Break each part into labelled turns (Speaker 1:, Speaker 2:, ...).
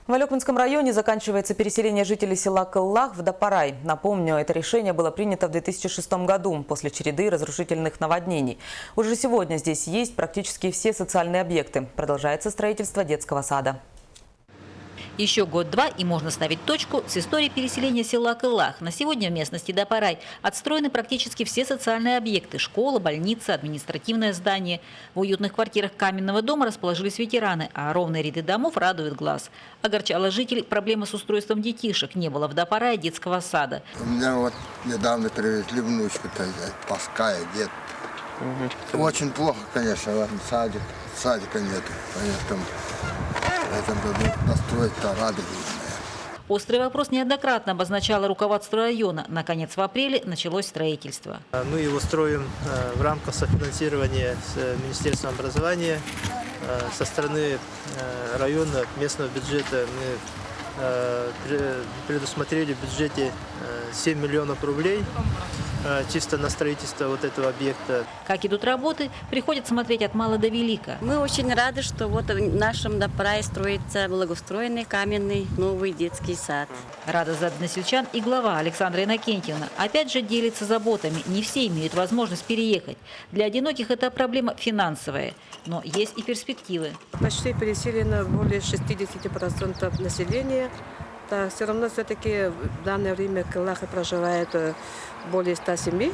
Speaker 1: В Алекминском районе заканчивается переселение жителей села Кыллах в Дапарай. Напомню, это решение было принято в 2006 году после череды разрушительных наводнений. Уже сегодня здесь есть практически все социальные объекты. Продолжается строительство детского сада.
Speaker 2: Еще год-два и можно ставить точку с историей переселения села Кыллах. На сегодня в местности Дапарай отстроены практически все социальные объекты – школа, больница, административное здание. В уютных квартирах каменного дома расположились ветераны, а ровные ряды домов радуют глаз. Огорчала жителей проблема с устройством детишек. Не было в Дапарае детского сада.
Speaker 3: У меня вот недавно привезли внучку-то, Паская, дед. Очень плохо, конечно, садика нет, поэтому в этом году построить-то рады будем.
Speaker 2: Острый вопрос неоднократно обозначало руководство района. Наконец, в апреле началось строительство.
Speaker 4: Мы его строим в рамках софинансирования с Министерством образования. Со стороны района, местного бюджета мы предусмотрели в бюджете 7 миллионов рублей чисто на строительство вот этого объекта.
Speaker 2: Как идут работы, приходят смотреть от мала до велика.
Speaker 5: Мы очень рады, что вот в нашем Дапарае строится благоустроенный каменный новый детский сад.
Speaker 2: Рада за односельчан и глава Александра Иннокентьевна. Опять же делится заботами. Не все имеют возможность переехать. Для одиноких это проблема финансовая. Но есть и перспективы.
Speaker 6: Почти переселено более 60% населения. Да, все равно все-таки в данное время в Кыллахе проживает более 100 семей.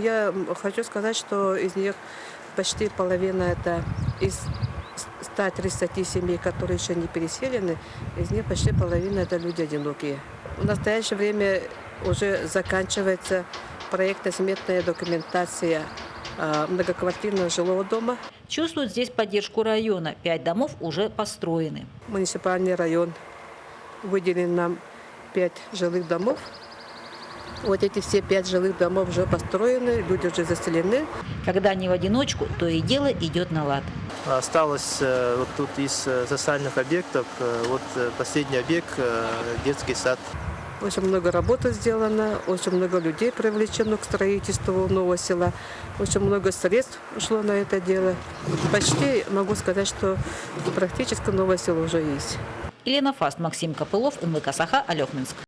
Speaker 6: Я хочу сказать, что из них почти половина это из 130 семей, которые еще не переселены, из них почти половина это люди одинокие. В настоящее время уже заканчивается проектно-сметная документация многоквартирного жилого дома.
Speaker 2: Чувствуют здесь поддержку района. 5 домов уже построены.
Speaker 6: Муниципальный район выделен нам 5 жилых домов. Вот эти все 5 жилых домов уже построены, люди уже заселены.
Speaker 2: Когда не в одиночку, то и дело идет на лад.
Speaker 4: Осталось вот тут из социальных объектов, вот последний объект – детский сад.
Speaker 6: Очень много работы сделано, очень много людей привлечено к строительству нового села. Очень много средств ушло на это дело. Почти могу сказать, что практически новое село уже есть.
Speaker 2: Елена Фаст, Максим Копылов, МВК Саха, Алекминск.